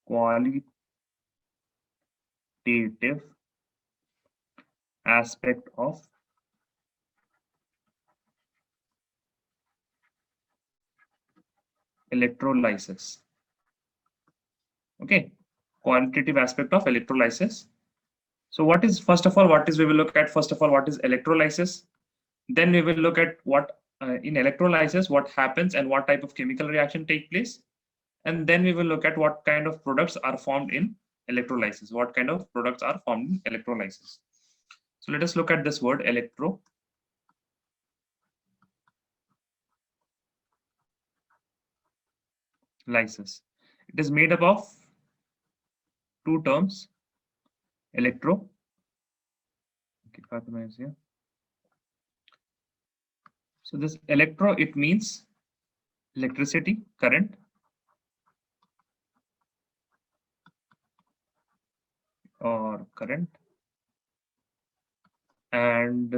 qualitative aspect of electrolysis. Okay, qualitative aspect of electrolysis. So what is, first of all, what is, we will look at first of all what is electrolysis. Then we will look at what in electrolysis what happens and what type of chemical reaction take place. And then we will look at what kind of products are formed in electrolysis. What kind of products are formed in electrolysis. So let us look at this word electrolysis. It is made up of two terms, electro. Okay, Fatima is here. So this electro, it means electricity, current, or current. And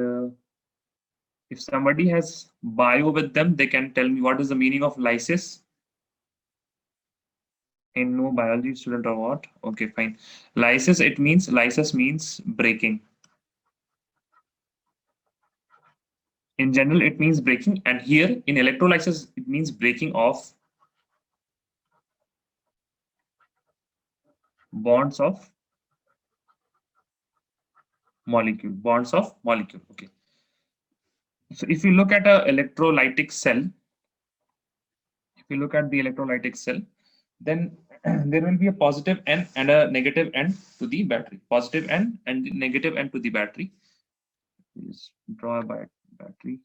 if somebody has bio with them, they can tell me what is the meaning of lysis. In no biology student or what? Okay, fine. Lysis, it means, lysis means breaking. In general, it means breaking, and here in electrolysis, it means breaking of bonds of molecule. Bonds of molecule. Okay. So if you look at a electrolytic cell, if you look at the electrolytic cell, then there will be a positive end and a negative end to the battery. Positive end and negative end to the battery. Please draw a battery.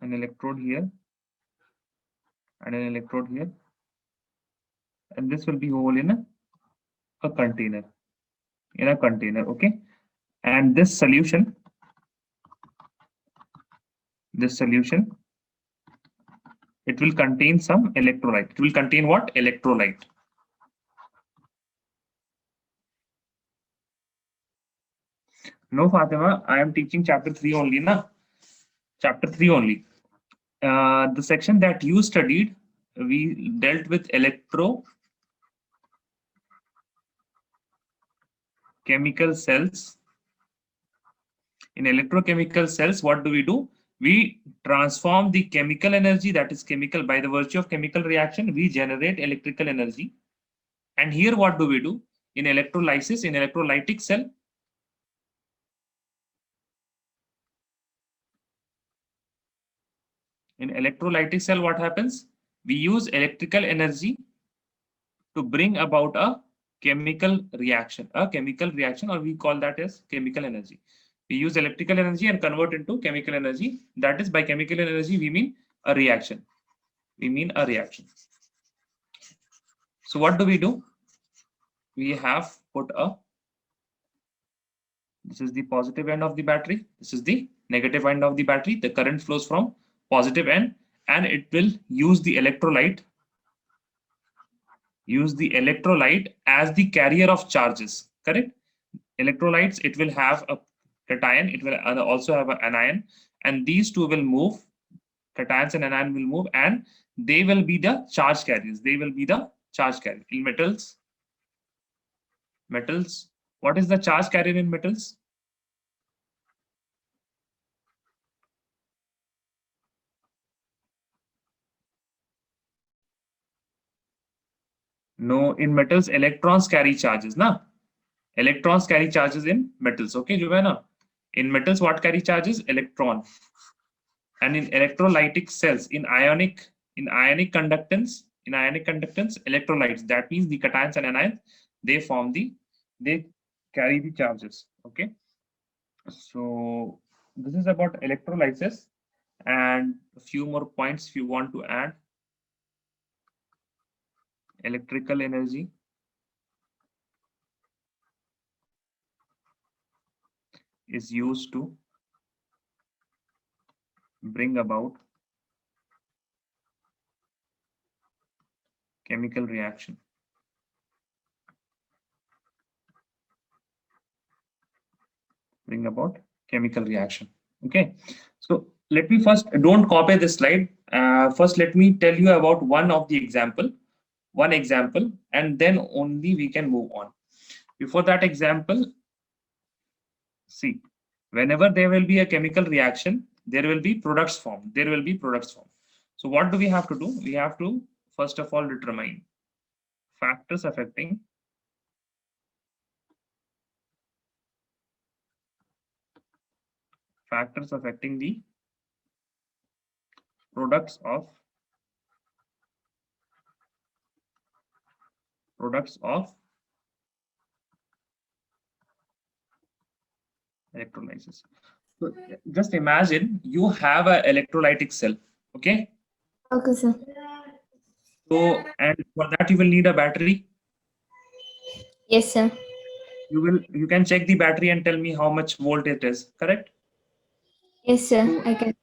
An electrode here and an electrode here, and this will be whole in a container, okay. And this solution, it will contain some electrolyte. It will contain what? Electrolyte. No, Fatima, I am teaching chapter 3 only, na? Chapter 3 only. The section that you studied, we dealt with electrochemical cells. In electrochemical cells, what do? We transform the chemical energy, that is chemical, by the virtue of chemical reaction, we generate electrical energy. And here what do? In electrolysis, in electrolytic cell, in electrolytic cell, what happens? We use electrical energy to bring about a chemical reaction, or we call that as chemical energy. We use electrical energy and convert into chemical energy. That is, by chemical energy, we mean a reaction. So what do? We have put this is the positive end of the battery. This is the negative end of the battery. The current flows from positive end, and it will use the electrolyte as the carrier of charges. Correct? Electrolytes, it will have a cation, it will also have an anion, and these two will move. Cations and anion will move, and they will be the charge carriers. In metals, what is the charge carrier in metals? No, in metals, electrons carry charges, na? Electrons carry charges in metals. Okay, Juvena? In metals, what carry charges? Electron. And in electrolytic cells, in ionic conductance, electrolytes, that means the cations and anions, they carry the charges. Okay. So this is about electrolysis, and a few more points if you want to add. Electrical energy is used to bring about chemical reaction. Bring about chemical reaction. Okay, so let me first, don't copy this slide. First, let me tell you about one example, and then only we can move on. Before that example, see, whenever there will be a chemical reaction, there will be products formed. So what do we have to do? We have to first of all determine factors affecting the products of electrolysis. So just imagine you have an electrolytic cell. Okay. Okay, sir. So, and for that you will need a battery. Yes, sir. You can check the battery and tell me how much volt it is. Correct. Yes, sir. So I can.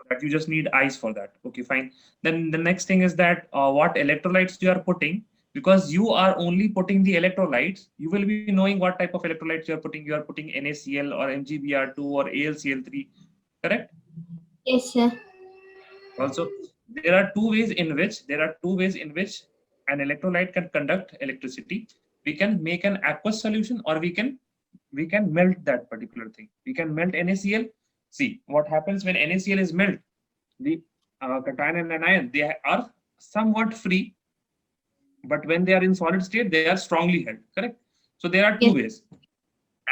that you just need ice for that. Okay, fine. Then the next thing is that what electrolytes you are putting, because you are only putting the electrolytes, you will be knowing what type of electrolytes you are putting. You are putting NaCl or MgBr2 or AlCl3. Correct. Yes, sir. Also, there are two ways in which an electrolyte can conduct electricity. We can make an aqueous solution, or we can melt that particular thing. We can melt NaCl. See what happens when NaCl is melted. The cation and anion, they are somewhat free, but when they are in solid state, they are strongly held. Correct. So there are two Yes. ways: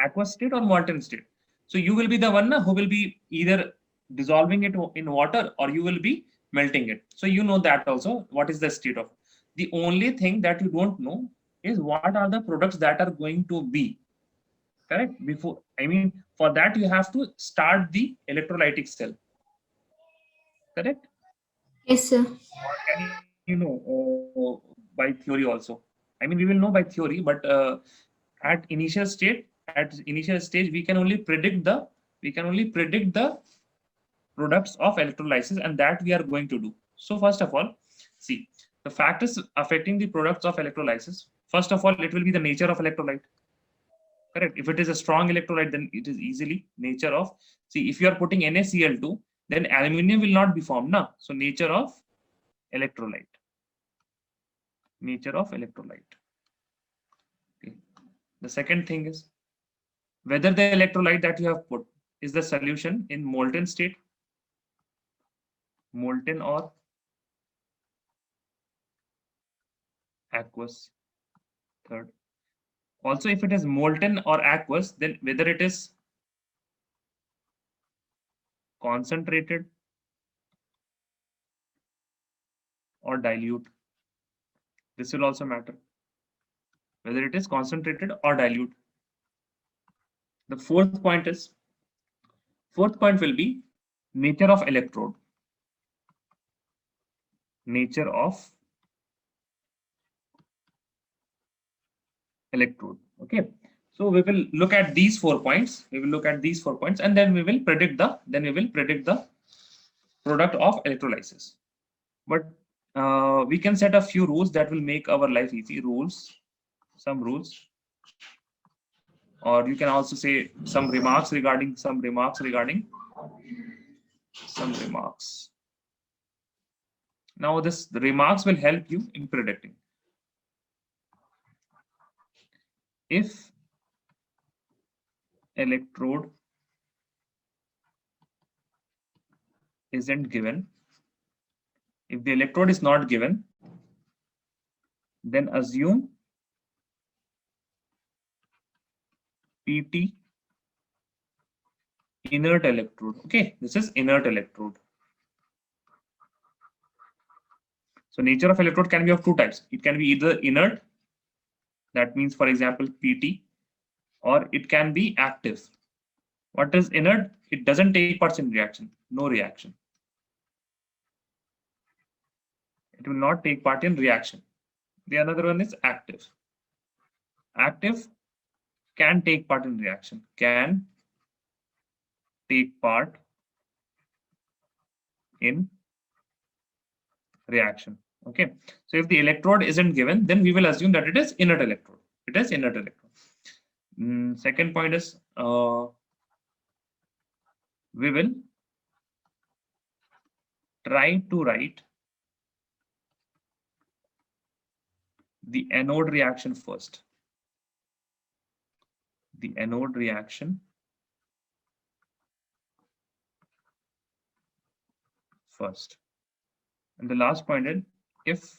aqueous state or molten state. So you will be the one who will be either dissolving it in water, or you will be melting it. So you know that also what is the state of. The only thing that you don't know is what are the products that are going to be. Correct. Before, I mean, for that you have to start the electrolytic cell. Correct. Yes, sir. Or can you know by theory also? I mean, we will know by theory, but at initial stage, we can only predict the products of electrolysis, and that we are going to do. So first of all, see the factors affecting the products of electrolysis. First of all, it will be the nature of electrolyte. Correct. If it is a strong electrolyte, then it is easily nature of. See, if you are putting NaCl2, then aluminum will not be formed now. So nature of electrolyte. Okay. The second thing is whether the electrolyte that you have put is the solution in molten state, molten or aqueous. Third, also if it is molten or aqueous, then whether it is concentrated or dilute. This will also matter, whether it is concentrated or dilute. The fourth point will be nature of electrode. Nature of electrode. Okay. So we will look at these 4 points. And then we will predict the product of electrolysis. But we can set a few rules that will make our life easy. Some rules, or you can also say some remarks regarding. Now, the remarks will help you in predicting. If electrode isn't given, if the electrode is not given, then assume PT inert electrode. Okay, this is inert electrode. So nature of electrode can be of two types. It can be either inert, that means for example PT, or it can be active. What is inert? It doesn't take part in reaction, no reaction. It will not take part in reaction. The another one is active. Active can take part in reaction, can take part in reaction. Okay, so if the electrode isn't given, then we will assume that it is inert electrode. It is inert electrode. Second point is we will try to write the anode reaction first. The anode reaction first. And the last point is,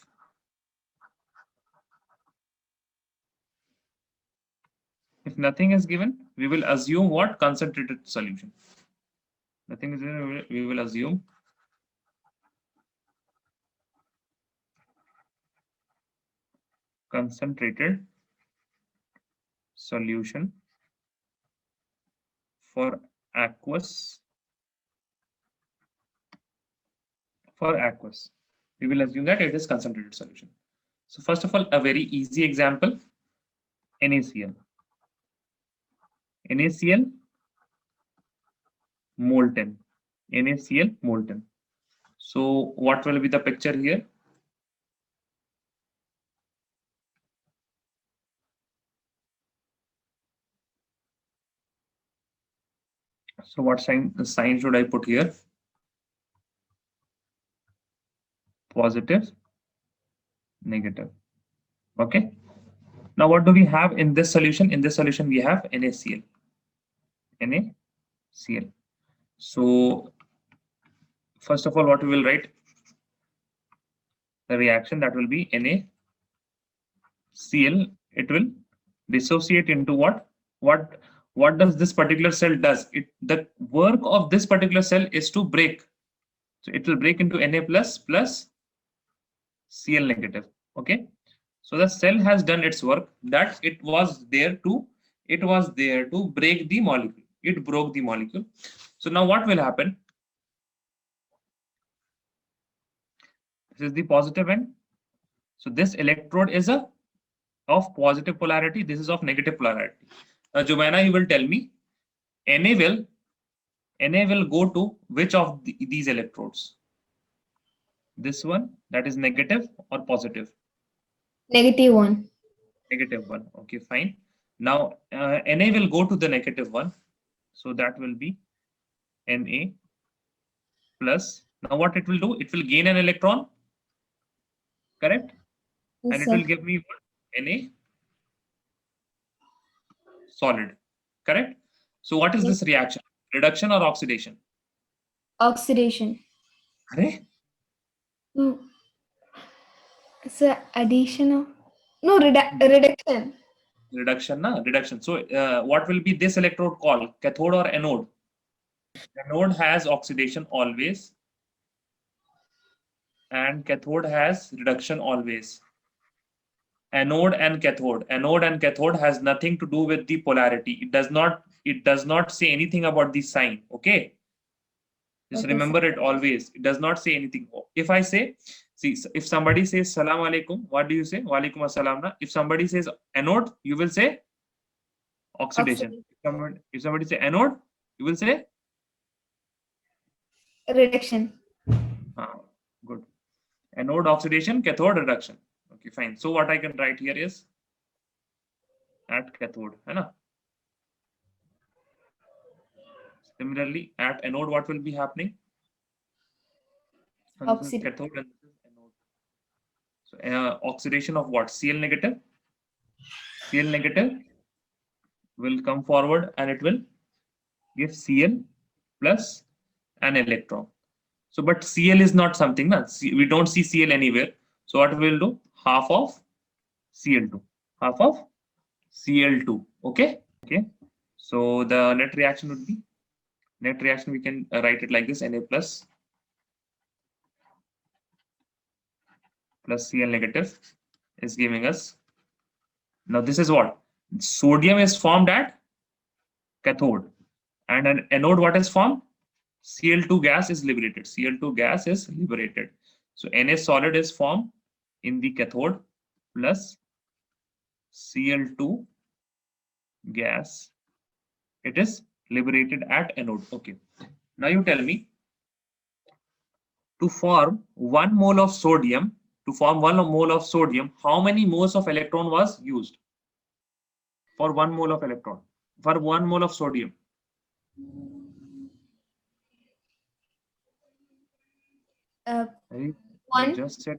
if nothing is given, we will assume what? Concentrated solution. Nothing is given, we will assume concentrated solution for aqueous. We will assume that it is concentrated solution. So first of all, a very easy example, NaCl. NaCl molten. NaCl molten. So what will be the picture here? So what sign should I put here? Positive, negative. Okay. Now what do we have in this solution? In this solution we have NaCl. NaCl. So first of all, what we will write? The reaction that will be NaCl. It will dissociate into what? What does this particular cell does? The work of this particular cell is to break. So it will break into Na plus Cl negative. Okay. So the cell has done its work, that it was there to break the molecule. It broke the molecule. So now what will happen? This is the positive end. So this electrode is of positive polarity. This is of negative polarity. Now, Jumana, you will tell me, Na will go to which of these electrodes? This one, that is negative or positive? Negative one. Negative one. Okay, fine. Now, Na will go to the negative one. So that will be Na plus. Now what it will do? It will gain an electron. Correct? Yes, and it sir. will give me what? Na solid. Correct? So what is Yes. this reaction? Reduction or oxidation? Oxidation. Arey? No. It's a addition of reduction. Reduction, na? Reduction. So what will be this electrode called? Cathode or anode? Anode has oxidation always, and cathode has reduction always. Anode and cathode has nothing to do with the polarity. It does not say anything about the sign. Okay, just Okay, remember it always. It does not say anything. If I say, see, if somebody says salam alaikum, what do you say? Wa alaikum assalam. Na? If somebody says anode, you will say oxidation. If somebody say anode, you will say Reduction. good. Anode oxidation, cathode reduction. Okay, fine. So what I can write here is at cathode, है ना? Similarly, at anode, what will be happening? And this is cathode and this is anode. So oxidation of what? Cl negative. Cl negative will come forward and it will give Cl plus an electron. So, but Cl is not something, na? We don't see Cl anywhere. So what we will do? Half of Cl2. Half of Cl2. Okay. Okay. So the net reaction would be, net reaction we can write it like this: Na plus Cl negative is giving us. Now this is what? Sodium is formed at cathode, and an anode what is formed? Cl2 gas is liberated. Cl2 gas is liberated. So Na solid is formed in the cathode plus Cl2 gas. It is liberated at anode. Okay. Now you tell me, to form 1 mole of sodium, to form 1 mole of sodium, how many moles of electron was used for 1 mole of electron, for 1 mole of sodium? Right? You 1. just said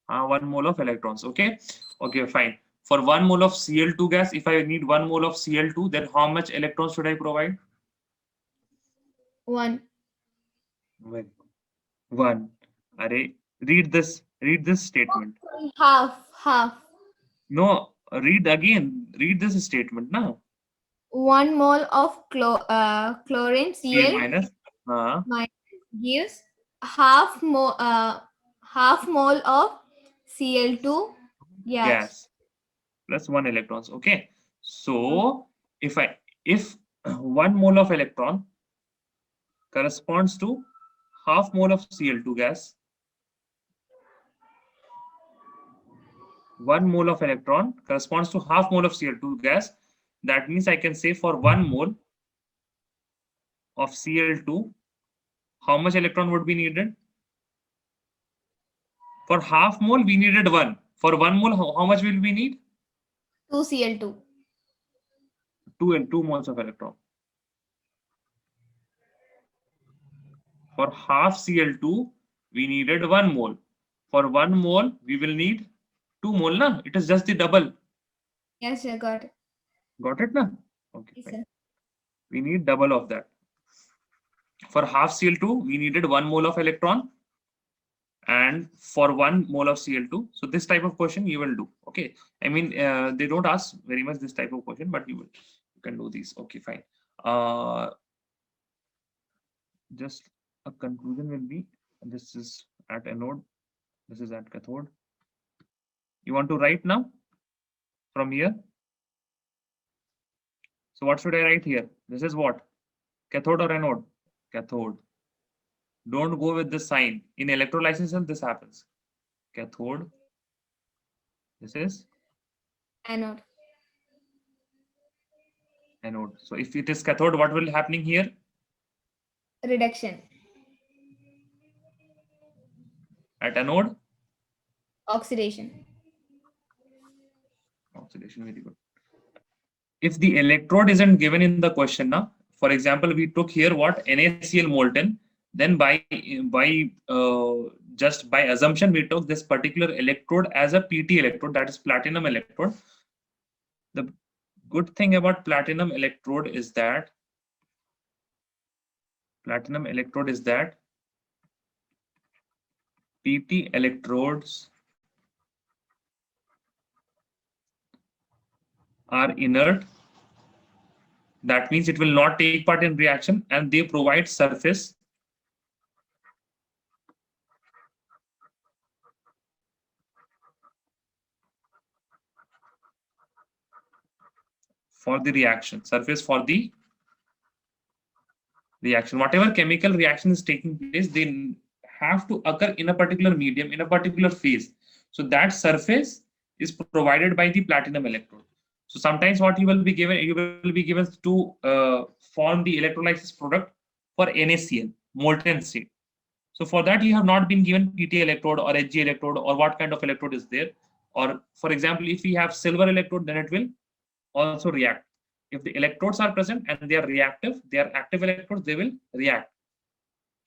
1 mole of electrons. Okay. Okay, fine. For 1 mole of Cl2 gas, if I need 1 mole of Cl2, then how much electrons should I provide? 1. Very good. 1. Array, read this statement. Half. No, read again. Read this statement now. 1 mole of chlorine Cl Cl minus. minus gives half mole of Cl2 gas. Gas plus 1 electrons. Okay. So if 1 mole of electron corresponds to half mole of Cl2 gas, 1 mole of electron corresponds to half mole of Cl2 gas. That means I can say for 1 mole of Cl2, how much electron would be needed? For half mole, we needed 1. For 1 mole, how much will we need? 2 Cl2. 2 moles of electron. For half Cl2, we needed 1 mole. For 1 mole, we will need 2 mole. Na? It is just the double. Yes, sir, got it. Got it? Na? Okay. Yes, Fine. sir. We need double of that. For half Cl2, we needed 1 mole of electron. And for 1 mole of Cl2. So this type of question you will do. Okay. I mean, they don't ask very much this type of question, but you can do these. Okay, fine. Just a conclusion will be, this is at anode, this is at cathode. You want to write now from here? So what should I write here? This is what? Cathode or anode? Cathode. Don't go with the sign. In electrolysis, this happens. Cathode. This is Anode. anode. So if it is cathode, what will happening here? Reduction. At anode? Oxidation. Oxidation, very good. If the electrode isn't given in the question, now, for example, we took here what? NaCl molten. Then just by assumption, we took this particular electrode as a PT electrode, that is platinum electrode. The good thing about platinum electrode is that PT electrodes are inert. That means it will not take part in reaction, and they provide surface for the reaction, surface for the reaction. Whatever chemical reaction is taking place, they have to occur in a particular medium, in a particular phase. So that surface is provided by the platinum electrode. So sometimes what you will be given to form the electrolysis product for NaCl, molten state. So for that, you have not been given PT electrode or Hg electrode or what kind of electrode is there. Or for example, if we have silver electrode, then it will also react. If the electrodes are present and they are reactive, they are active electrodes, they will react.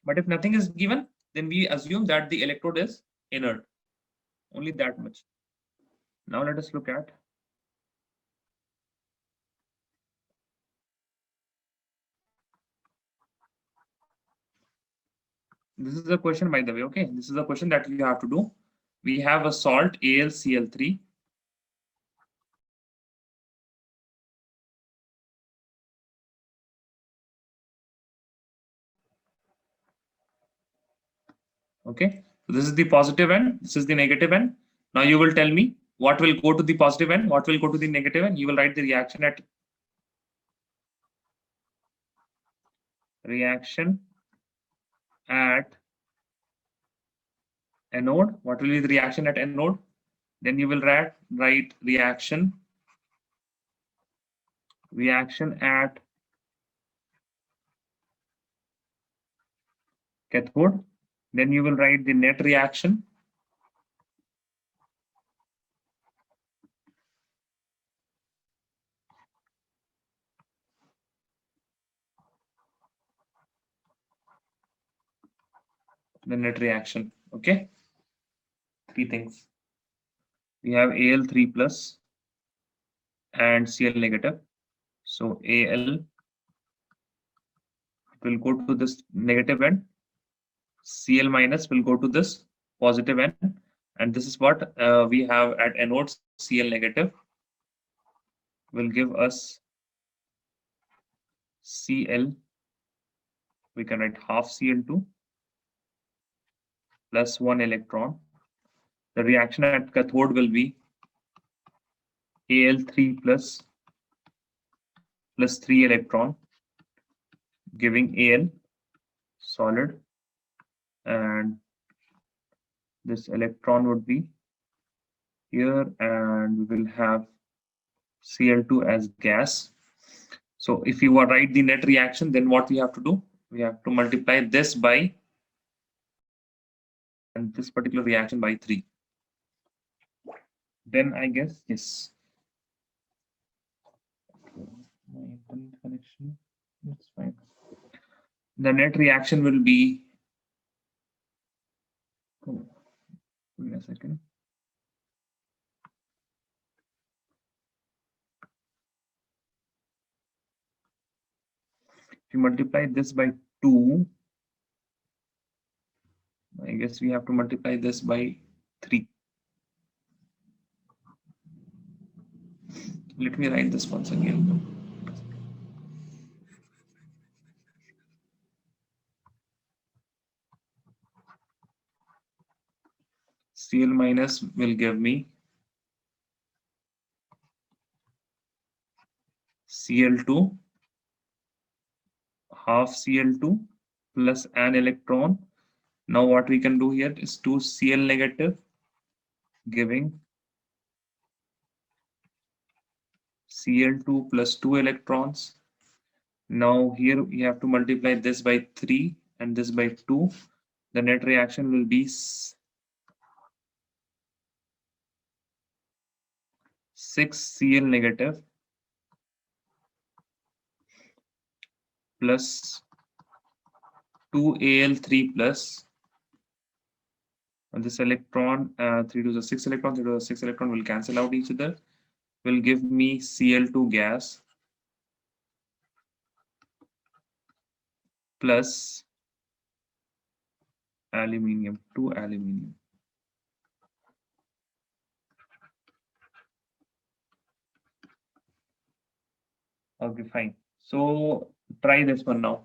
But if nothing is given, then we assume that the electrode is inert. Only that much. Now let us look at this is a question, by the way. Okay, this is a question that you have to do. We have a salt AlCl3. Okay, so this is the positive end, this is the negative end. Now you will tell me what will go to the positive end, what will go to the negative end. You will write the reaction at anode. What will be the reaction at anode? Then you will write reaction at cathode. Then you will write the net reaction the net reaction. Okay, three things. We have Al3 plus and Cl negative. So Al will go to this negative end, Cl minus will go to this positive end, and this is what we have at anode. Cl negative will give us Cl, we can write half Cl2 plus 1 electron. The reaction at cathode will be Al3 plus 3 electron, giving Al solid, and this electron would be here, and we will have Cl2 as gas. So if you write the net reaction, then what we have to do? We have to multiply this by, and this particular reaction by 3. Then I guess, yes. My internet connection, that's fine. The net reaction will be, oh, wait a second. If you multiply this by 2, I guess we have to multiply this by 3. Let me write this once again. Cl minus will give me Cl2, half Cl2 plus an electron. Now what we can do here is 2 Cl negative, giving Cl2 plus 2 electrons. Now here we have to multiply this by 3 and this by 2. The net reaction will be 6 Cl negative plus 2 Al3 plus, and this electron, 3 to the 6 electron, 3 to the 6 electron will cancel out each other, will give me Cl2 gas plus aluminium, 2 aluminium. Okay, fine. So try this one now.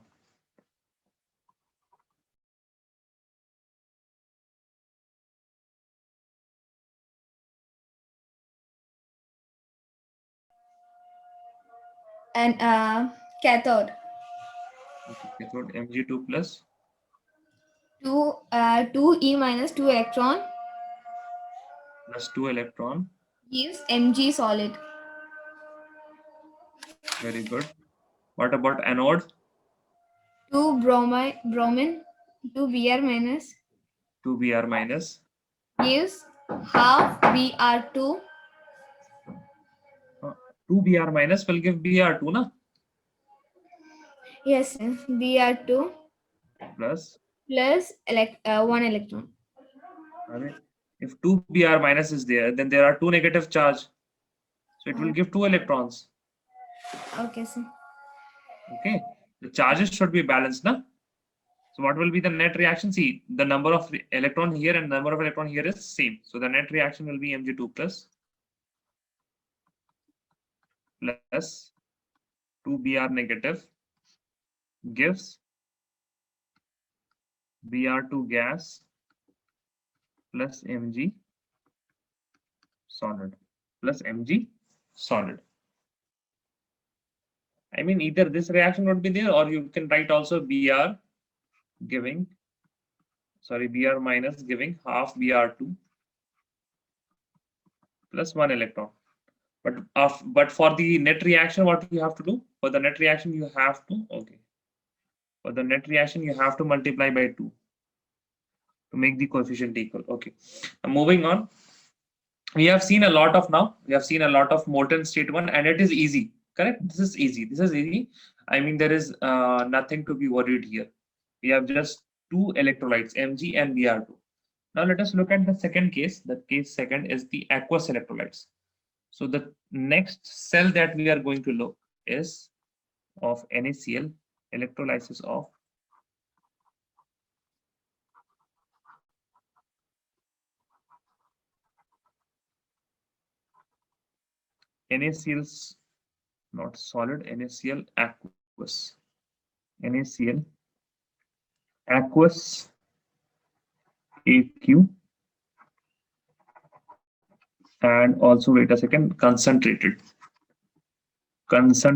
And cathode. Okay, cathode Mg2 plus 2 E minus 2 electron plus 2 electron. gives Mg solid. Very good. What about anode? 2 bromine 2 Br minus 2 Br minus. gives half Br2. 2 Br minus will give Br2, na? Yes, Br2 Plus. 1 electron. If 2 Br minus is there, then there are 2 negative charge. So it will give 2 electrons. Okay, sir. Okay. The charges should be balanced, na? So what will be the net reaction? See, the number of electron here and number of electron here is same. So the net reaction will be Mg2 plus 2 Br negative gives Br2 gas plus Mg solid plus Mg solid. I mean, either this reaction would be there, or you can write also Br giving, sorry, Br minus giving half Br2 plus 1 electron. But for the net reaction, what you have to do? For the net reaction, you have to, okay. For the net reaction, you have to multiply by 2 to make the coefficient equal. Okay. Moving on. We have seen a lot of molten state 1, and it is easy. Correct? This is easy. I mean, there is nothing to be worried here. We have just two electrolytes, Mg and Br2. Now let us look at the second case. The case second is the aqueous electrolytes. So the next cell that we are going to look is of NaCl, electrolysis of NaCl's, not solid, NaCl aqueous, NaCl aqueous AQ, and also wait a second, concentrated conc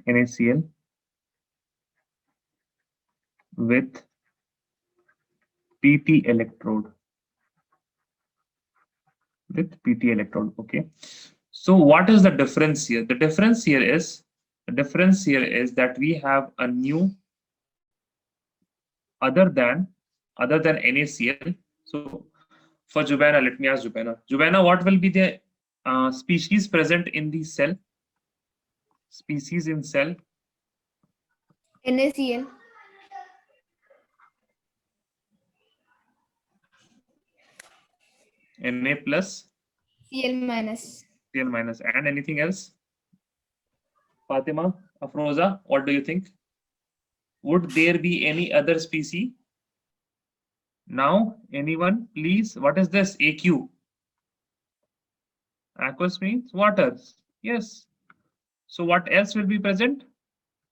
NaCl with PT electrode, okay. So what is the difference here? The difference here is that we have a new other than NaCl. So for Jubana, let me ask Jubana. Jubana, what will be the species present in the cell? Species in cell? NaCl. Na plus, Cl minus. Cl minus, and anything else? Fatima, Afroza, what do you think? Would there be any other species? Now, anyone, please? What is this? AQ. Aqueous means water. Yes. So what else will be present?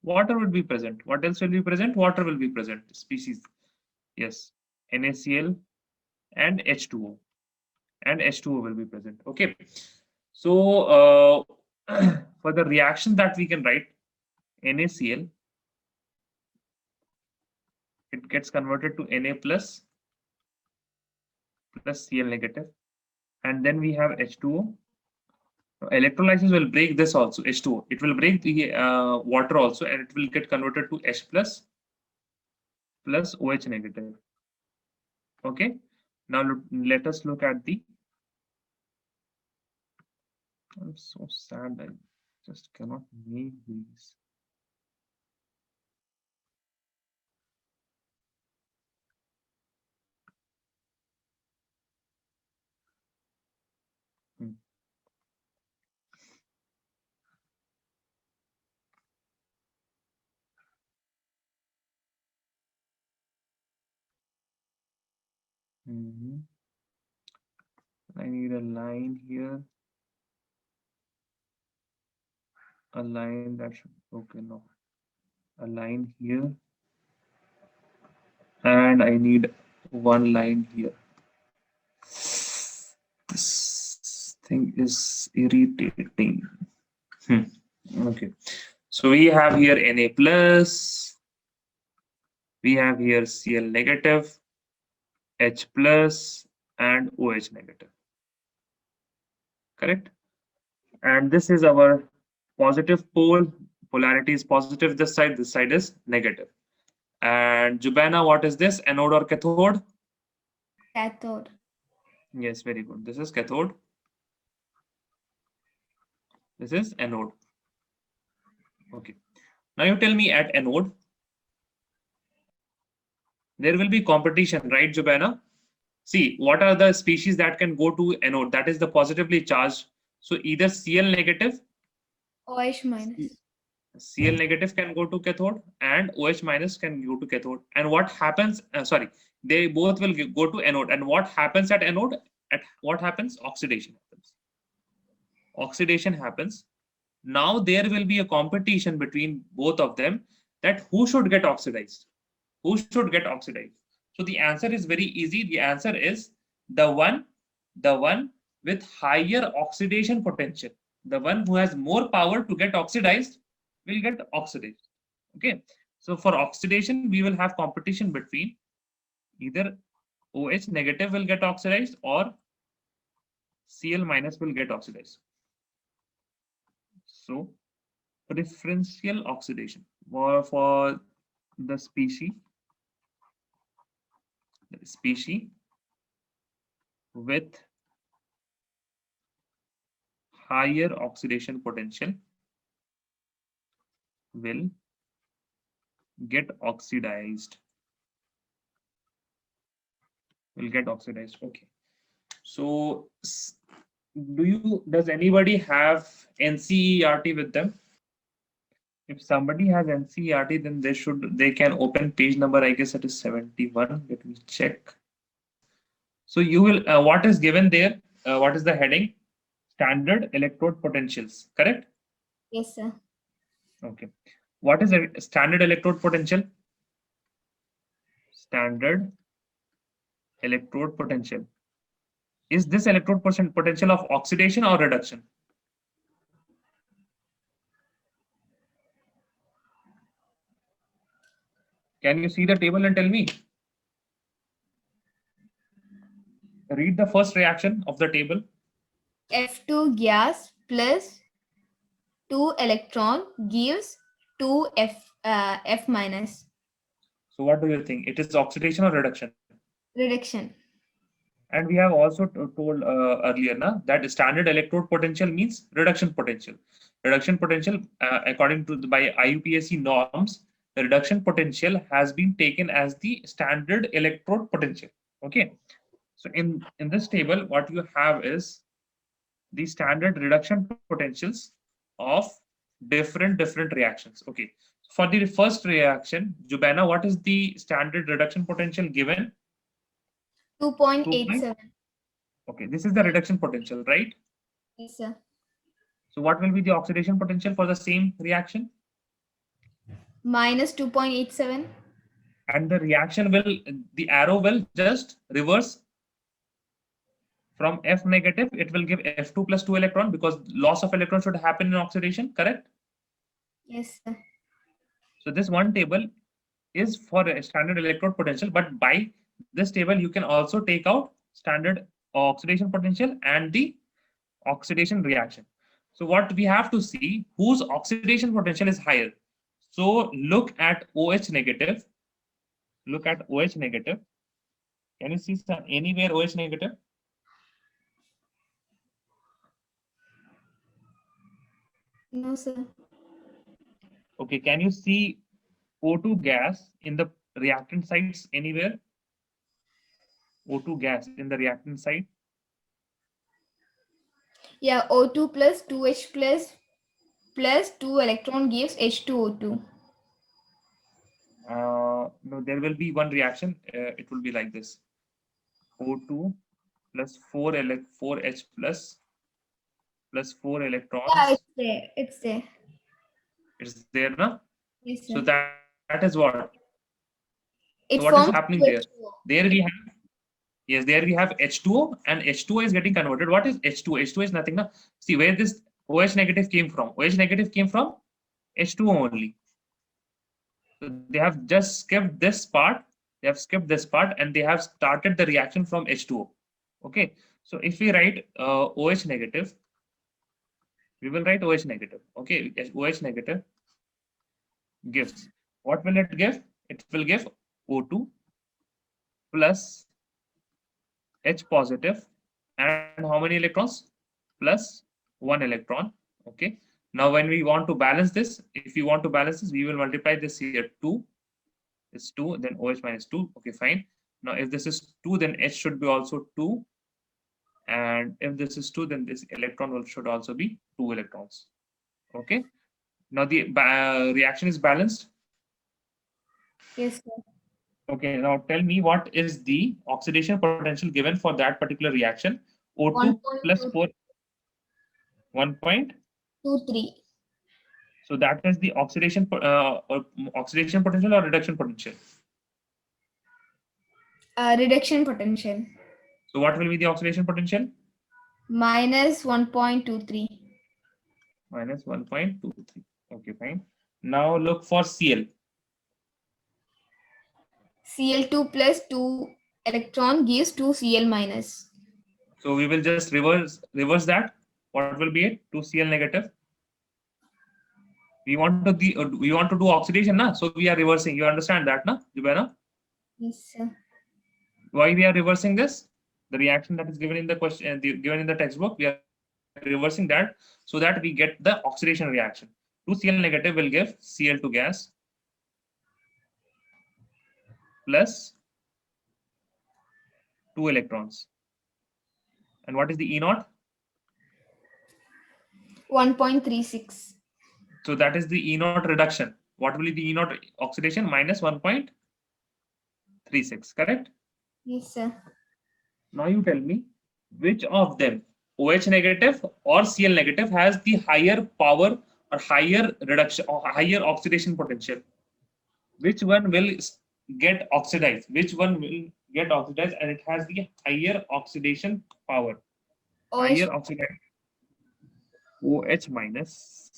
Water would be present. What else will be present? Water will be present. Species. Yes. NaCl and H2O. And H2O will be present. Okay. So for the reaction that we can write, NaCl, it gets converted to Na plus Cl negative, and then we have H2O. Electrolysis will break this also, H2O. It will break the water also, and it will get converted to H plus OH negative. Okay. Now let us look at the. I'm so sad. I just cannot make these. I need a line here. A line that should, okay, no. A line here. And I need one line here. This thing is irritating. Okay. So we have here Na plus. We have here Cl negative, H plus, and OH negative. Correct? And this is our positive pole. Polarity is positive this side is negative. And Jubana, what is this? Anode or cathode? Cathode. Yes, very good. This is cathode. This is anode. Okay. Now you tell me at anode, there will be competition, right, Jubana? See, what are the species that can go to anode? That is the positively charged. So either Cl negative, OH minus. Cl negative can go to cathode, and OH minus can go to cathode. And what happens? They both will go to anode. And what happens at anode? What happens? Oxidation happens. Oxidation happens. Now there will be a competition between both of them, that who should get oxidized. Who should get oxidized? So the answer is very easy. The answer is the one with higher oxidation potential. The one who has more power to get oxidized will get oxidized. Okay. So for oxidation, we will have competition between either OH negative will get oxidized or Cl minus will get oxidized. So preferential oxidation for the species with higher oxidation potential will get oxidized. Will get oxidized. Okay. So does anybody have NCERT with them? If somebody has NCERT, then they can open page number, I guess it is 71. Let me check. So you will, what is given there? What is the heading? Standard electrode potentials, correct? Yes, sir. Okay. What is a standard electrode potential? Standard electrode potential. Is this electrode potential of oxidation or reduction? Can you see the table and tell me? Read the first reaction of the table. F2 gas plus 2 electron gives 2 F minus. So what do you think? It is oxidation or reduction? Reduction. And we have also told earlier that standard electrode potential means reduction potential. Reduction potential, according to by IUPAC norms, the reduction potential has been taken as the standard electrode potential. Okay. So in this table, what you have is the standard reduction potentials of different reactions. Okay. For the first reaction, Jubana, what is the standard reduction potential given? 2.87. Okay, this is the reduction potential, right? Yes, sir. So what will be the oxidation potential for the same reaction? Minus 2.87. And the reaction will, the arrow will just reverse from F negative. It will give F2 plus 2 electron because loss of electron should happen in oxidation, correct? Yes, sir. So this one table is for a standard electrode potential, but by this table, you can also take out standard oxidation potential and the oxidation reaction. So what we have to see, whose oxidation potential is higher. So look at OH negative. Look at OH negative. Can you see anywhere OH negative? No, sir. Okay, can you see O2 gas in the reactant sites anywhere? O2 gas in the reactant site? Yeah, O2 plus 2H plus 2 electron gives H2O2. No, there will be one reaction. It will be like this. O2 plus 4H plus 4 electrons. Yeah, it's there. It's there. It's there, na? Yes, sir. So that is what. It So what is forms happening there? 2H2O. There we have, yes, there we have H2O, and H2O is getting converted. What is H2O? H2O is nothing. Na? See where this OH negative came from. OH negative came from H2O only. So they have just skipped this part. They have skipped this part and they have started the reaction from H2O. Okay. So if we write OH negative, we will write OH negative. Okay. OH negative gives. What will it give? It will give O2 plus H positive and how many electrons? Plus 1 electron. Okay. Now when we want to balance this, if you want to balance this, we will multiply this here 2. It's 2, then OH minus 2. Okay, fine. Now if this is 2, then H should be also 2. And if this is 2, then this electron should also be 2 electrons. Okay. Now the reaction is balanced. Yes, sir. Okay, now tell me what is the oxidation potential given for that particular reaction? O2 plus 4, 1.23. So that is the oxidation potential or reduction potential? Reduction potential. So what will be the oxidation potential? Minus 1.23. Minus 1.23. Okay, fine. Now look for Cl. Cl2 plus 2 electron gives 2 Cl minus. So we will just reverse that. What will be it? 2 Cl negative. We want to do oxidation, na? So we are reversing. You understand that, na, Jubena? Yes, sir. Why we are reversing this? The reaction that is given in the question, given in the textbook, we are reversing that so that we get the oxidation reaction. 2 Cl negative will give Cl2 gas plus 2 electrons. And what is the E naught? 1.36. So that is the E naught reduction. What will be the E naught oxidation? Minus 1.36, correct? Yes, sir. Now you tell me which of them, OH negative or Cl negative, has the higher power or higher reduction or higher oxidation potential. Which one will get oxidized? Which one will get oxidized and it has the higher oxidation power? OH. Higher oxidation. OH minus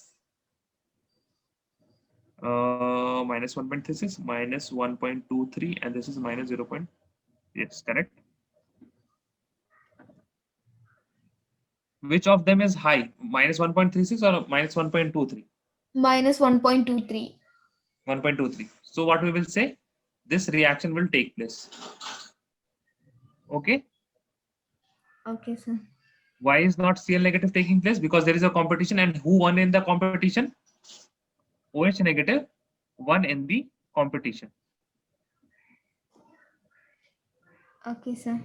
minus 1.36 minus 1.23 and this is minus 0. Yes, correct. Which of them is high? Minus 1.36 or minus 1.23? Minus 1.23. 1.23. So what we will say? This reaction will take place. Okay. Okay, sir. Why is not Cl negative taking place? Because there is a competition, and who won in the competition? OH negative won in the competition. Okay, sir.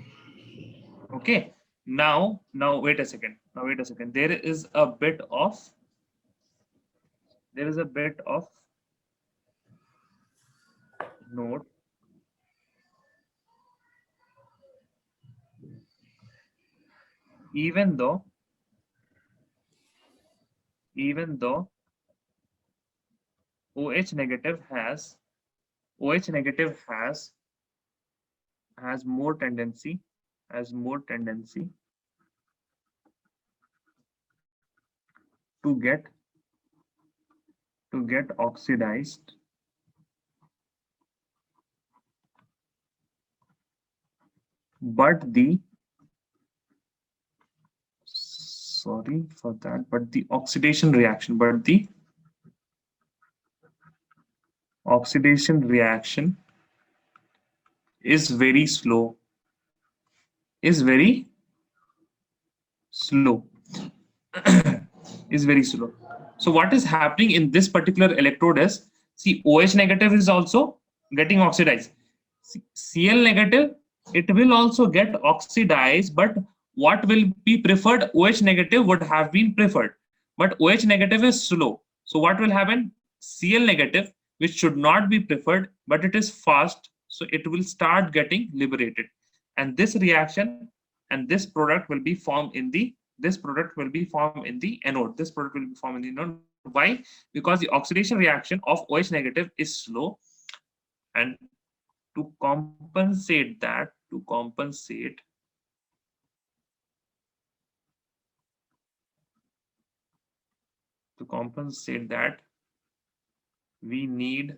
Okay. Now wait a second. There is a bit of note. Even though OH negative has more tendency to get oxidized, but the oxidation reaction is very slow. Is very slow. So what is happening in this particular electrode is, see, OH negative is also getting oxidized. Cl negative, it will also get oxidized, but what will be preferred? OH negative would have been preferred, but OH negative is slow. So what will happen? Cl negative, which should not be preferred, but it is fast, so it will start getting liberated, and this reaction and this product will be formed in the anode. This product will be formed in the anode. Why? Because the oxidation reaction of OH negative is slow, and to compensate that, we need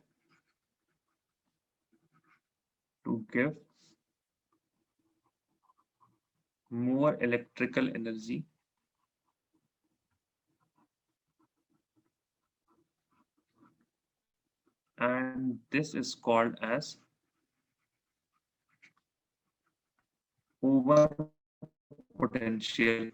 to give more electrical energy and this is called as over potential.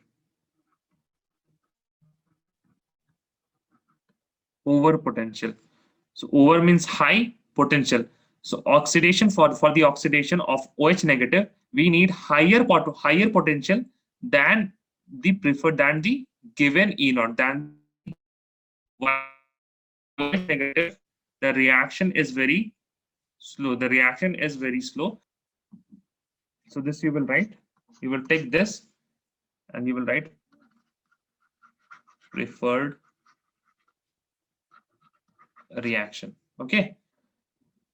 So over means high potential. So oxidation, for the oxidation of OH negative, we need higher potential than the given E naught, than OH negative. The reaction is very slow. So this you will write. You will take this and you will write preferred reaction. Okay.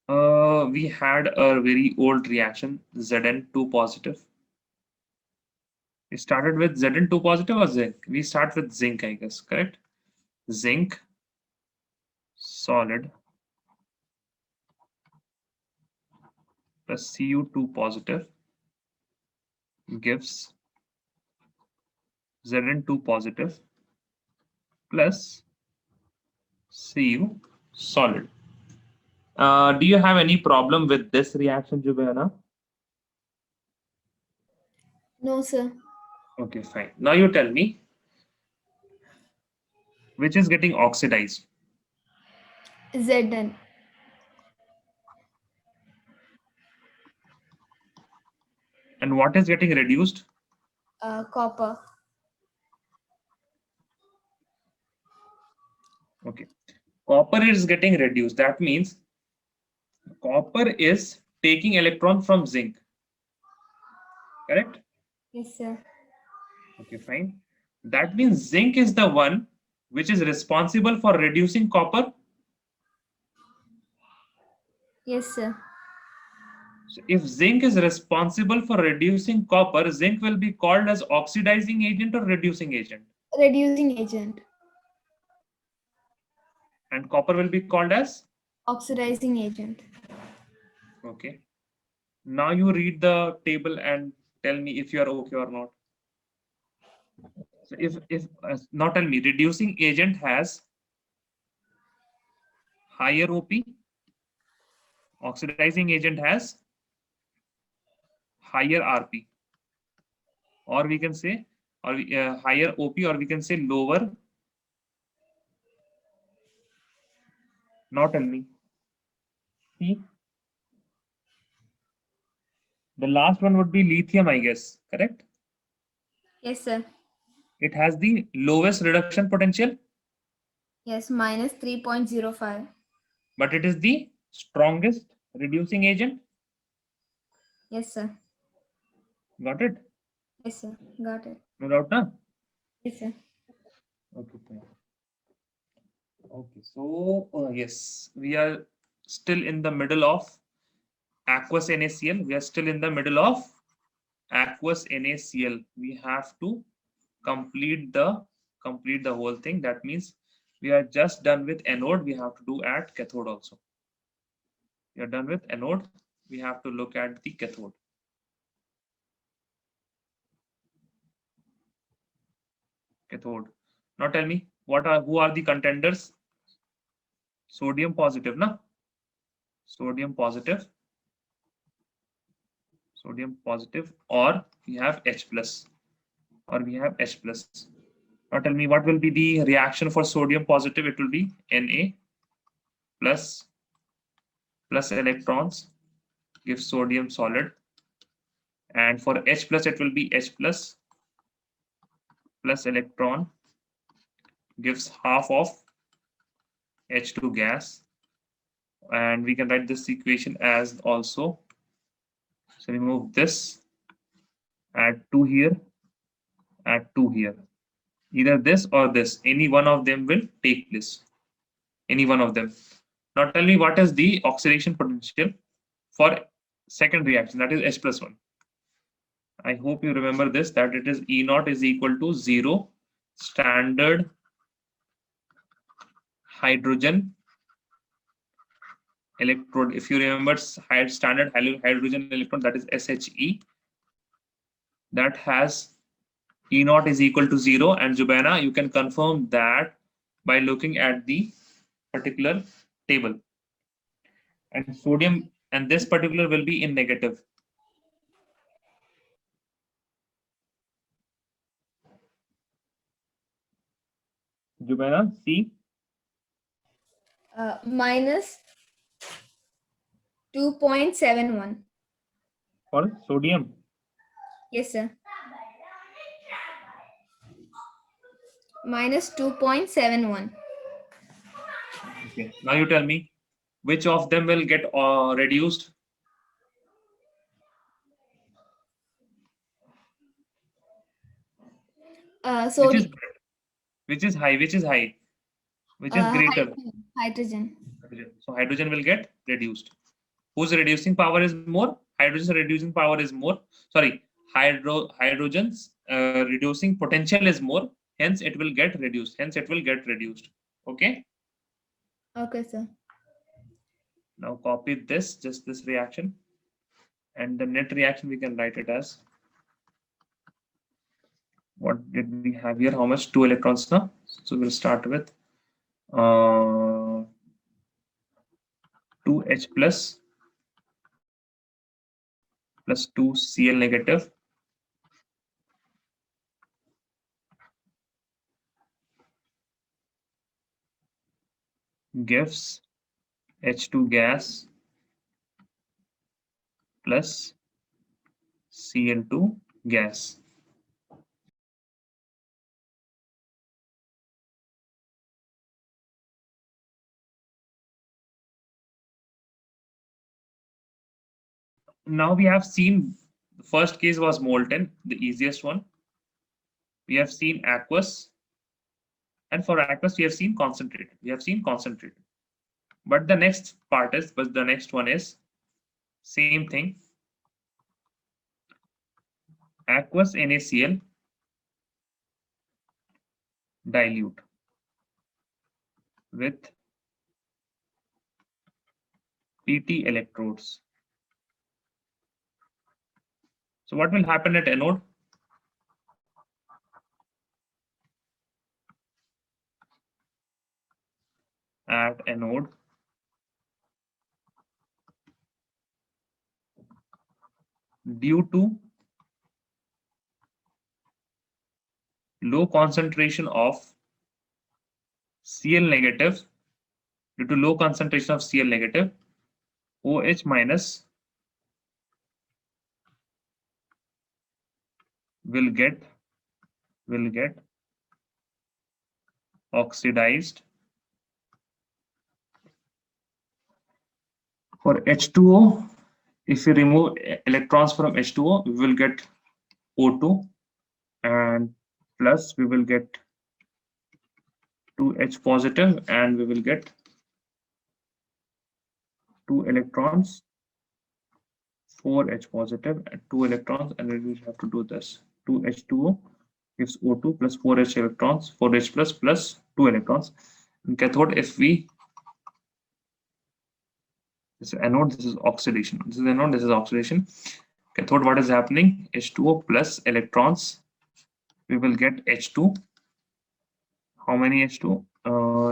We had a very old reaction, Zn2 positive. We started with Zn2 positive or zinc? We start with zinc, I guess, correct? Zinc solid plus Cu2 positive gives Zn2 positive plus Cu solid. Do you have any problem with this reaction, Jubaina? No, sir. Okay, fine. Now you tell me which is getting oxidized. Zn. And what is getting reduced? Copper. Okay. Copper is getting reduced. That means copper is taking electron from zinc. Correct? Yes, sir. Okay, fine. That means zinc is the one which is responsible for reducing copper. Yes, sir. So if zinc is responsible for reducing copper, zinc will be called as oxidizing agent or reducing agent. Reducing agent. And copper will be called as? Oxidizing agent. Okay. Now you read the table and tell me if you are okay or not. So if not tell me, reducing agent has higher OP, oxidizing agent has higher RP, or we can say, or higher OP, or we can say lower. Now tell me. See, the last one would be lithium, I guess. Correct? Yes, sir. It has the lowest reduction potential, Yes, minus 3.05. but it is the strongest reducing agent. Yes, sir. Got it? Yes, sir. Got it. No doubt, na? Yes, sir. Okay, fine. Okay, so yes, we are still in the middle of aqueous NaCl. We are still in the middle of aqueous NaCl. We have to complete the whole thing. That means we are just done with anode. We have to do at cathode also. We are done with anode. We have to look at the cathode. Cathode. Now tell me, who are the contenders? Sodium positive, na? Sodium positive. Sodium positive, or we have H plus, or we have H plus. Now tell me what will be the reaction for sodium positive? It will be Na plus electrons gives sodium solid, and for H plus it will be H plus electron gives half of H2 gas, and we can write this equation as also. So remove this, add 2 here, add 2 here. Either this or this, any one of them will take place. Any one of them. Now tell me what is the oxidation potential for second reaction, that is H plus 1. I hope you remember this, that it is E naught is equal to 0 standard hydrogen electrode. If you remember standard hydrogen electron, that is SHE, that has E naught is equal to 0. And Jubaina, you can confirm that by looking at the particular table. And sodium, and this particular will be in negative. Jubaina, see? Minus 2.71. For sodium. Yes, sir. Minus 2.71. Okay. Now you tell me which of them will get reduced. Sodium. Which is high? Which is high? Which is greater? Hydrogen. So hydrogen will get reduced. Whose reducing power is more? Hydrogen's reducing power is more. Sorry, hydrogen's reducing potential is more. Hence, it will get reduced. Hence, it will get reduced. Okay. Okay, sir. Now copy this, just this reaction, and the net reaction we can write it as. What did we have here? How much? 2 electrons now. So we'll start with 2H plus 2 Cl negative gives H2 gas plus Cl2 gas. Now we have seen the first case was molten, the easiest one. We have seen aqueous, and for aqueous we have seen concentrated. But the next one is same thing. Aqueous NaCl dilute with PT electrodes. So what will happen at anode? At anode, due to low concentration of Cl negative, OH minus will get oxidized. For H2O, if we remove electrons from H2O, we will get O2, and plus we will get 2H positive, and we will get 2 electrons, 4H positive, and 2 electrons, and we will have to do this. 2H2O gives O2 plus 4H electrons, 4H plus 2 electrons. In cathode, if we this is anode, this is oxidation. This is anode, this is oxidation. Cathode, what is happening? H2O plus electrons. We will get H2. How many H2?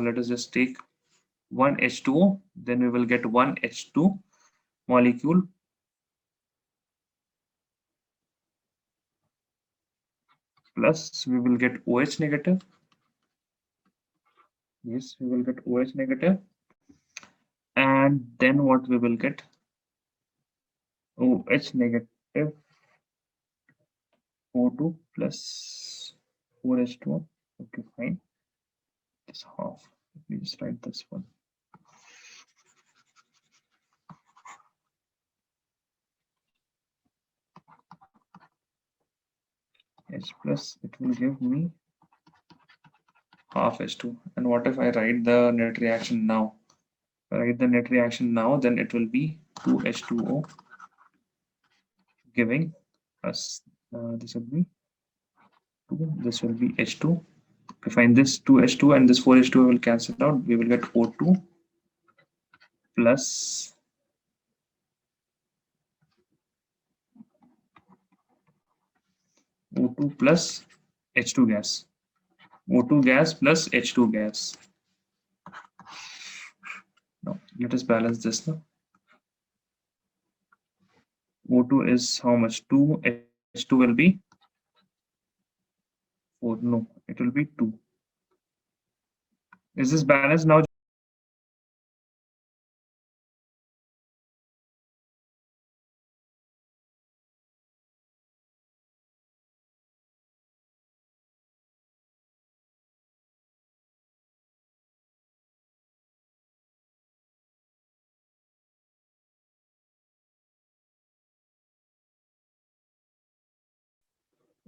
Let us just take one H2O. Then we will get one H2 molecule plus we will get OH negative. Yes, we will get OH negative. And then what we will get? OH negative, O2 plus 4H2O. Okay, fine. This half. Let me just write this one. H plus, it will give me half H2. And what if I write the net reaction now? If I write the net reaction now, then it will be 2H2O giving us this will be 2, this will be H2. Okay, find this 2H2 and this 4H2 will cancel out. We will get O2 plus O2 plus H2 gas. O2 gas plus H2 gas. Now let us balance this now. O2 is how much? 2. H2 will be 4. No, it will be 2. Is this balanced now?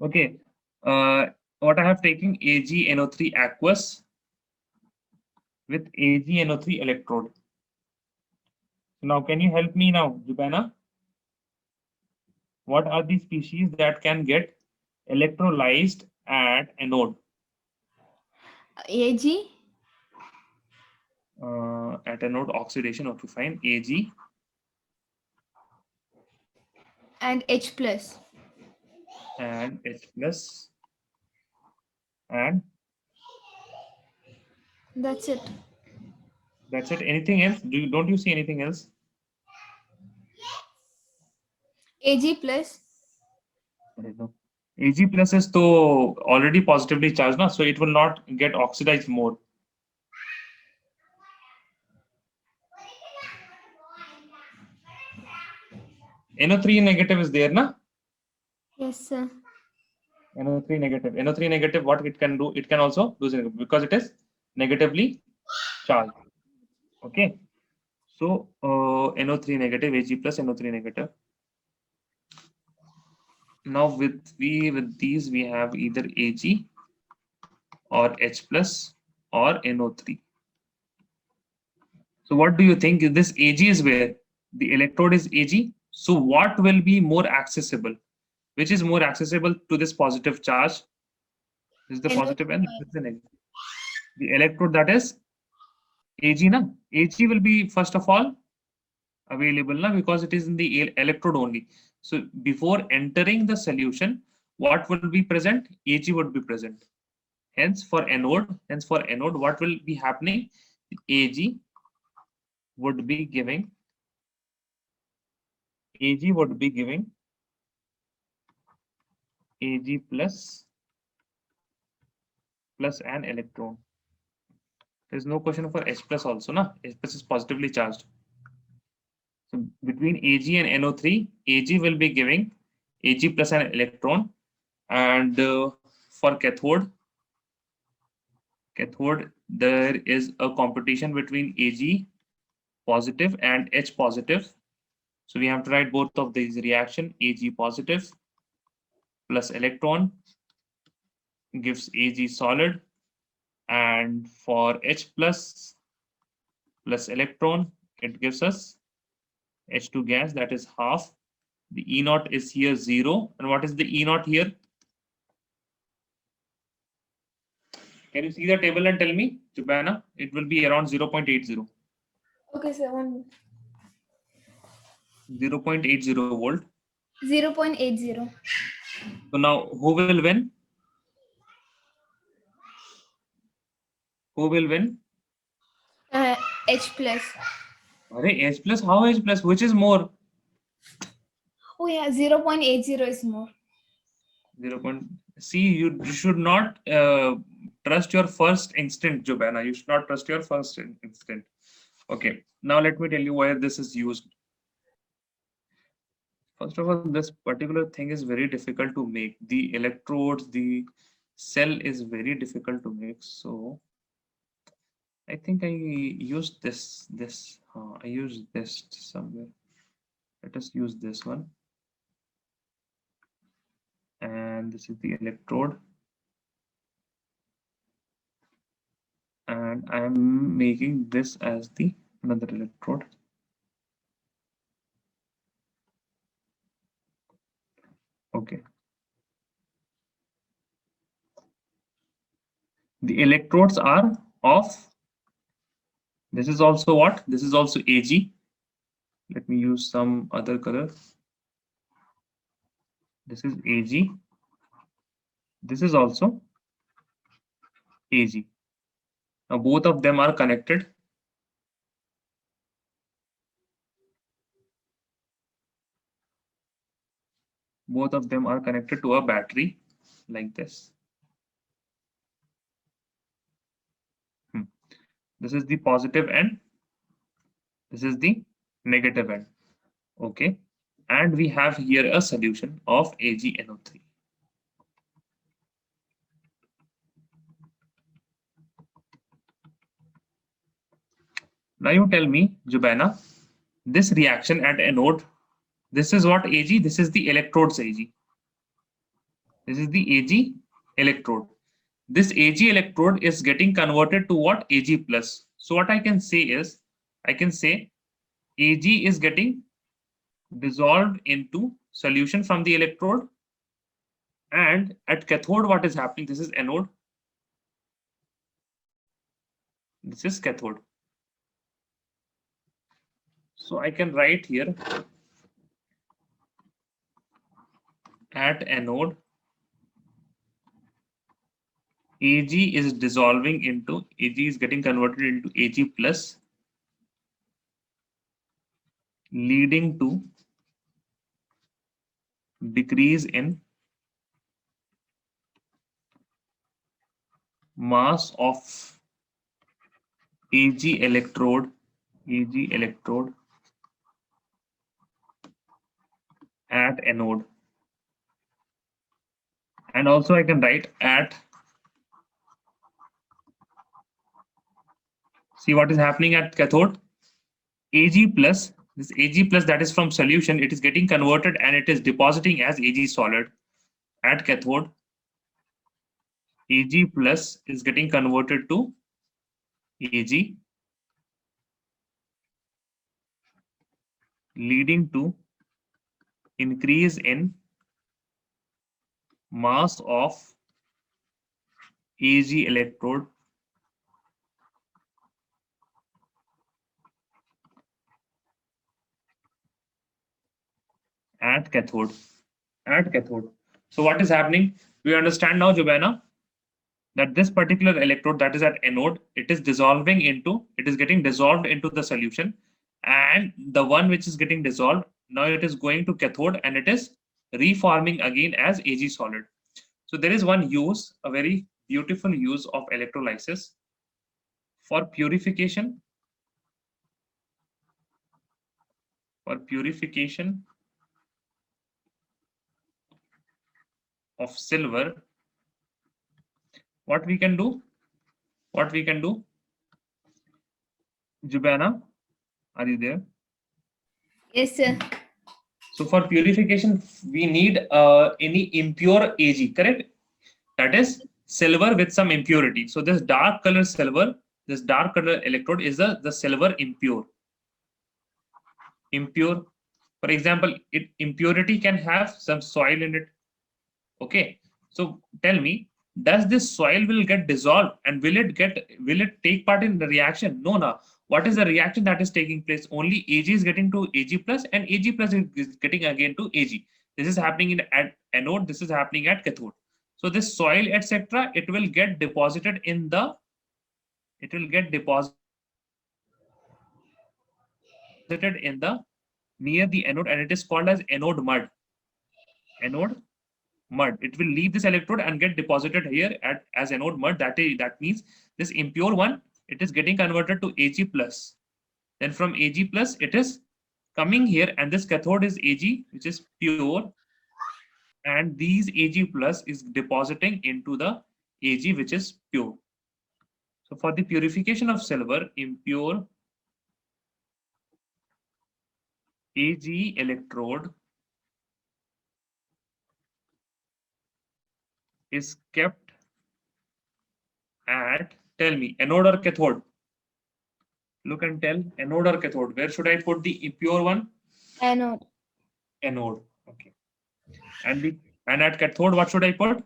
Okay. What I have taken AgNO3 aqueous with AgNO3 electrode. Now, can you help me now, Jubana? What are the species that can get electrolyzed at anode? Ag At anode oxidation, okay, fine. Ag and H plus. and H plus and That's it. that's it. Anything else? Don't you see anything else? Ag plus. No. Ag plus is to already positively charged now, so it will not get oxidized more. NO3 negative is there, na? Yes, sir. NO3 negative. NO3 negative, what it can do? It can also do negative because it is negatively charged. Okay. So NO3 negative, Ag plus NO3 negative. Now with these we have either Ag or H plus or NO3. So what do you think? This Ag is where the electrode is Ag. So what will be more accessible? Which is more accessible to this positive charge? This is the positive and this is the negative. The electrode that is Ag, na? Ag will be first of all available, na, because it is in the electrode only. So before entering the solution, what will be present? Ag would be present. Hence for anode, what will be happening? Ag would be giving Ag plus an electron. There is no question for H plus also, na? H plus is positively charged. So between Ag and NO3, Ag will be giving Ag plus an electron, and for cathode, there is a competition between Ag positive and H positive. So we have to write both of these reaction. Ag positive plus electron gives Ag solid, and for H plus electron, it gives us H2 gas, that is half. The E naught is here 0. And what is the E naught here? Can you see the table and tell me, Jubana? It will be around 0.80. Okay, sir. 0.80 volt. 0.80. So now who will win? Who will win? H plus. Array, H plus, how H plus? Which is more? Oh yeah, 0.80 is more. 0. See, you should not trust your first instinct, Jubana. You should not trust your first instinct. Okay, now let me tell you why this is used. First of all, this particular thing is very difficult to make. The electrodes, the cell is very difficult to make. So I think I used this. I used this somewhere. Let us use this one. And this is the electrode. And I am making this as the another electrode. Okay. The electrodes are of, this is also what? This is also Ag. Let me use some other color. This is Ag. This is also Ag. Now both of them are connected. Both of them are connected to a battery like this. This is the positive end. This is the negative end. Okay. And we have here a solution of AgNO3. Now you tell me, Jubana, this reaction at anode, this is what Ag, this is the electrode's Ag. This is the Ag electrode. This Ag electrode is getting converted to what? Ag plus. So what I can say is, I can say Ag is getting dissolved into solution from the electrode, and at cathode what is happening? This is anode, this is cathode. So I can write here at anode Ag is dissolving into, Ag is getting converted into Ag plus, leading to decrease in mass of Ag electrode at anode. And also I can write at, see what is happening at cathode, Ag plus, this Ag plus that is from solution, it is getting converted and it is depositing as Ag solid. At cathode, Ag plus is getting converted to Ag, leading to increase in mass of Ag electrode at cathode. At cathode. So what is happening? We understand now, Jubaina, that this particular electrode that is at anode, it is dissolving into, it is getting dissolved into the solution, and the one which is getting dissolved, now it is going to cathode and it is reforming again as Ag solid. So there is one use, a very beautiful use of electrolysis for purification, of silver. What we can do? Jubaina, are you there? Yes, sir. So for purification, we need any impure Ag, correct? That is silver with some impurity. So this dark color silver, this dark color electrode is the silver impure. Impure. For example, impurity can have some soil in it. Okay. So tell me, does this soil will get dissolved and will it take part in the reaction? No, no. What is the reaction that is taking place? Only Ag is getting to Ag plus and Ag plus is getting again to Ag. This is happening in at anode. This is happening at cathode. So this soil, etc., it will get deposited in the, near the anode, and it is called as anode mud. Anode mud. It will leave this electrode and get deposited here as anode mud. That means this impure one, it is getting converted to Ag plus. Then from Ag plus, it is coming here, and this cathode is Ag, which is pure, and these Ag plus is depositing into the Ag, which is pure. So for the purification of silver, impure Ag electrode is kept at, tell me, anode or cathode? Look and tell, anode or cathode. Where should I put the impure one? Anode. Anode. Okay. And at cathode, what should I put?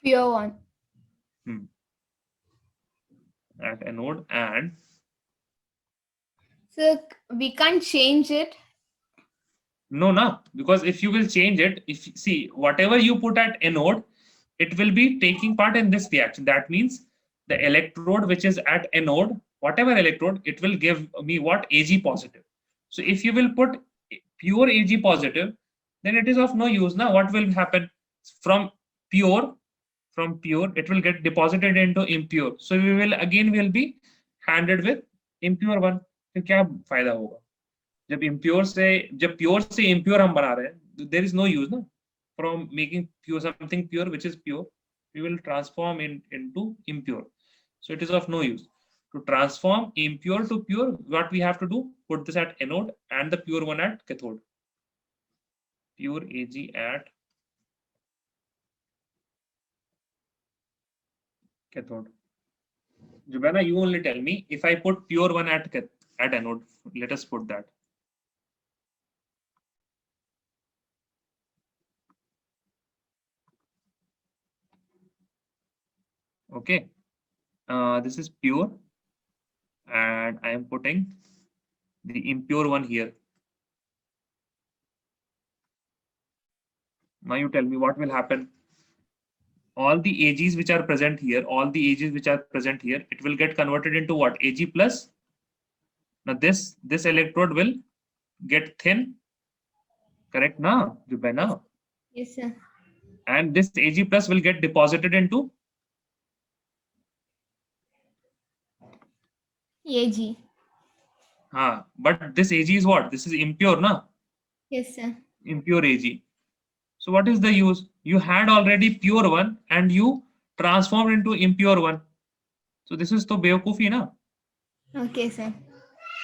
Pure one. At anode. And So we can't change it. no, because if you will change it, if see whatever you put at anode, it will be taking part in this reaction. That means the electrode which is at anode, whatever electrode, it will give me what? Ag positive. So if you will put pure Ag positive, then it is of no use. Now what will happen? From pure, it will get deposited into impure. So we will be handed with impure one. फिर क्या फायदा होगा? जब pure से impure हम बना रहे हैं, there is no use ना, from making pure something pure which is pure, we will transform into impure. So it is of no use. To transform impure to pure, what we have to do? Put this at anode and the pure one at cathode. Pure Ag at cathode. Jubaina, you only tell me, if I put pure one at anode, let us put that. Okay, this is pure, and I am putting the impure one here. Now you tell me what will happen. All the Ags which are present here, it will get converted into what? Ag plus. Now this electrode will get thin, correct now, Jubaina? Yes, sir. And this Ag plus will get deposited into Ag. but this Ag is what? This is impure, na? Yes, sir. impure Ag. So what is the use? You had already pure one and you transformed into impure one. So this is to Beokufi, na? Okay, sir.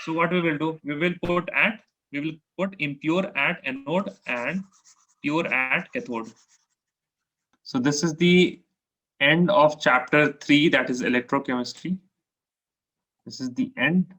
So what we will do? We will put impure at anode and pure at cathode. So this is the end of chapter 3, that is electrochemistry. This is the end.